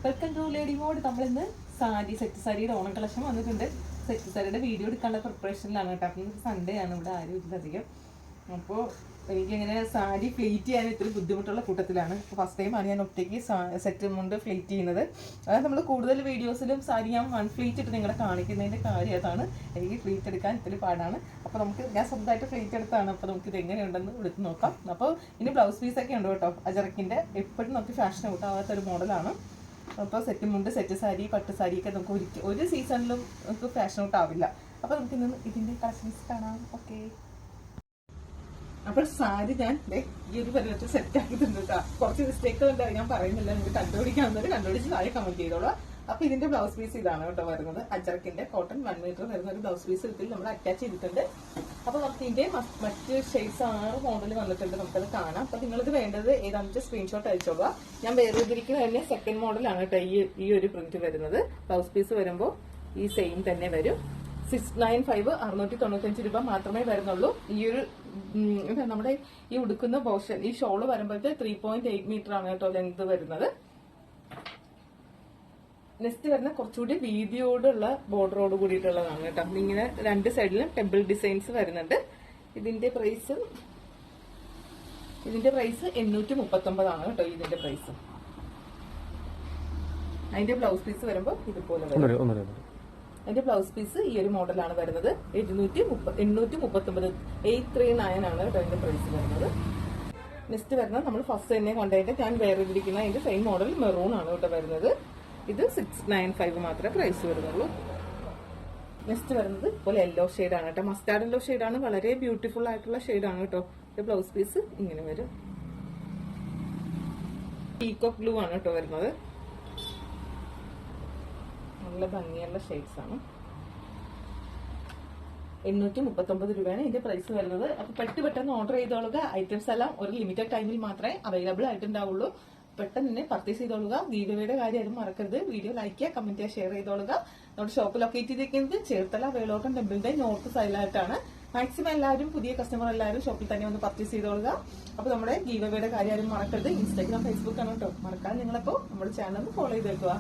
Welcome to Lady Mode. നമ്മളിന്ന് set സാരിയുടെ Onam collection വന്നിട്ടുണ്ട്. സെറ്റ് സാരിയുടെ വീഡിയോ എടുക്കാനുള്ള പ്രിപ്പറേഷനിലാണ് കേട്ടോ. അപ്പം സൺഡേ ആണ്, ഇവിടെ ആരും ഇല്ലധികം. അപ്പോൾ എനിക്കിങ്ങനെ സാരി ഫ്ലീറ്റ് ചെയ്യാൻ ഇത്തിരി ബുദ്ധിമുട്ടുള്ള കൂട്ടത്തിലാണ്. അപ്പോൾ ഫസ്റ്റ് ടൈമാണ് ഞാൻ ഒറ്റയ്ക്ക് സെറ്റ് മുണ്ട് ഫ്ലീറ്റ് ചെയ്യുന്നത്. അതായത് നമ്മൾ കൂടുതൽ വീഡിയോസിലും സാരി ഞാൻ വൺ ഫ്ലീറ്റ് ഇട്ട് നിങ്ങളെ കാണിക്കുന്നതിൻ്റെ കാര്യം അതാണ്. എനിക്ക് ഫ്ലീറ്റ് എടുക്കാൻ ഇത്തിരി പാടാണ്. അപ്പോൾ ഞാൻ സ്വന്തമായിട്ട് ഫ്ലീറ്റ് എടുത്താണ്. അപ്പോൾ നമുക്കിത് എങ്ങനെയുണ്ടെന്ന് എടുത്ത് നോക്കാം. അപ്പോൾ ഇനി ബ്ലൗസ് പീസൊക്കെ ഉണ്ട് കേട്ടോ. അജറക്കിൻ്റെ എപ്പോഴും നമുക്ക് ഫാഷൻ ഔട്ടാവാത്തൊരു മോഡലാണ്. അപ്പോൾ സെറ്റ് മുണ്ട്, സെറ്റ് സാരി, പട്ട് സാരിയൊക്കെ നമുക്ക് ഒരു സീസണിലും നമുക്ക് ഫാഷൻ ഔട്ട് ആവില്ല. അപ്പോൾ നമുക്ക് ഇന്ന് ഇതിൻ്റെ കളക്ഷൻസ് കാണാം. ഓക്കെ, അപ്പോൾ സാരി ഞാൻ ഈ ഒരു പരിവത്തിൽ സെറ്റ് ആക്കിയിട്ടുണ്ട് കേട്ടോ. കുറച്ച് മിസ്റ്റേക്കുകൾ ഉണ്ട്, ഞാൻ പറയുന്നില്ല. നിങ്ങൾക്ക് കണ്ടുപിടിക്കാവുന്നത് കണ്ടുപിടിച്ച് താഴെ കമന്റ് ചെയ്തോളൂ. അപ്പോൾ ഇതിന്റെ ബ്ലൗസ് പീസ് ഇതാണ് കേട്ടോ വരുന്നത്. അജറക്കിന്റെ കോട്ടൺ 1 മീറ്റർ വരുന്ന ഒരു ബ്ലൗസ് പീസ് ഇതിൽ നമ്മൾ അറ്റാച്ച് ചെയ്തിട്ടുണ്ട്. അപ്പോൾ നമുക്ക് ഇതിന്റെ മറ്റ് ഷെയ്ഡ്സ് 6 മോഡൽ വന്നിട്ടുണ്ട്, നമുക്കത് കാണാം. അപ്പോൾ നിങ്ങളിത് വേണ്ടത് ഏതാണെന്ന് സ്ക്രീൻഷോട്ട് അയച്ചോളുക. ഞാൻ വേർതിരിക്കുന്നത് തന്നെ സെക്കൻഡ് മോഡലാണ് കേട്ടോ ഈ ഒരു പ്രിന്റ് വരുന്നത്. ബ്ലൗസ് പീസ് വരുമ്പോൾ ഈ സെയിം തന്നെ വരും. 695 695 രൂപ മാത്രമേ വരുന്നുള്ളൂ. ഈ ഒരു നമ്മുടെ ഈ ഉടുക്കുന്ന പോർഷൻ, ഈ ഷോള് വരുമ്പോഴത്തെ 3.8 മീറ്റർ ആണ് കേട്ടോ ലെങ്ത് വരുന്നത്. നെക്സ്റ്റ് വരുന്ന കുറച്ചുകൂടി വീതിയോടുള്ള ബോർഡറോട് കൂടിയിട്ടുള്ളതാണ് കേട്ടോ. ഇങ്ങനെ രണ്ട് സൈഡിലും ടെമ്പിൾ ഡിസൈൻസ് വരുന്നുണ്ട്. ഇതിന്റെ പ്രൈസ് 839 ആണ് കേട്ടോ ഇതിന്റെ പ്രൈസ്. അതിന്റെ ബ്ലൗസ് പീസ് വരുമ്പോൾ ഇതുപോലെ വരും. അതിന്റെ ബ്ലൗസ് പീസ് ഈ ഒരു മോഡലാണ് വരുന്നത്. 839 839 ആണ് കേട്ടോ അതിന്റെ പ്രൈസ് വരുന്നത്. നെക്സ്റ്റ് വരുന്നത് നമ്മൾ ഫസ്റ്റ് തന്നെ കൊണ്ടുപോയിട്ട് ഞാൻ വേർതിരിക്കുന്ന അതിന്റെ സെയിം മോഡൽ മെറൂൺ ആണ് കേട്ടോ വരുന്നത്. ഇത് 695 മാത്രമേ പ്രൈസ് വരുന്നുള്ളൂ. നെക്സ്റ്റ് വരുന്നത് പോലെ യെല്ലോ ഷെയ്ഡാണ് കേട്ടോ. മസ്റ്റാർഡ് യെല്ലോ ഷെയ്ഡാണ്, വളരെ ബ്യൂട്ടിഫുൾ ആയിട്ടുള്ള ഷെയ്ഡാണ് കേട്ടോ. ബ്ലൗസ് പീസ് ഇങ്ങനെ വരും. പീകോക്ക് ബ്ലൂ ആണ് കേട്ടോ വരുന്നത്. നല്ല ഭംഗിയുള്ള ഷെയ്ഡ്സ് ആണ്. 839 രൂപയാണ് ഇതിന്റെ പ്രൈസ് വരുന്നത്. അപ്പൊ പെട്ടെന്ന് ഓർഡർ ചെയ്തോളുക. ഐറ്റംസ് എല്ലാം ഒരു ലിമിറ്റഡ് ടൈമിൽ മാത്രമേ അവൈലബിൾ ആയിട്ടുണ്ടാവുള്ളൂ. പെട്ടെന്ന് തന്നെ പർച്ചേസ് ചെയ്തോളുക. ഗീവവേയുടെ കാര്യം ആരും മറക്കരുത്. വീഡിയോ ലൈക്ക് ചെയ്യുക, കമന്റ് ചെയ്യുക, ഷെയർ ചെയ്തോളുക. നമ്മുടെ ഷോപ്പ് ലൊക്കേറ്റ് ചെയ്തിരിക്കുന്നത് ചേർത്തല വേളോട്ടം ടെമ്പിളിന്റെ നോർത്ത് സൈഡിലായിട്ടാണ്. മാക്സിമം എല്ലാവരും പുതിയ കസ്റ്റമർ എല്ലാവരും ഷോപ്പിൽ തന്നെ ഒന്ന് പർച്ചേസ് ചെയ്തോളുക. അപ്പൊ നമ്മുടെ ഗീവവേയുടെ കാര്യം ആരും മറക്കരുത്. ഇൻസ്റ്റാഗ്രാം, ഫേസ്ബുക്ക് ആണ് കേട്ടോ. മറക്കാൻ നിങ്ങളപ്പോ നമ്മുടെ ചാനൽ ഒന്ന് ഫോളോ ചെയ്തേക്കുക.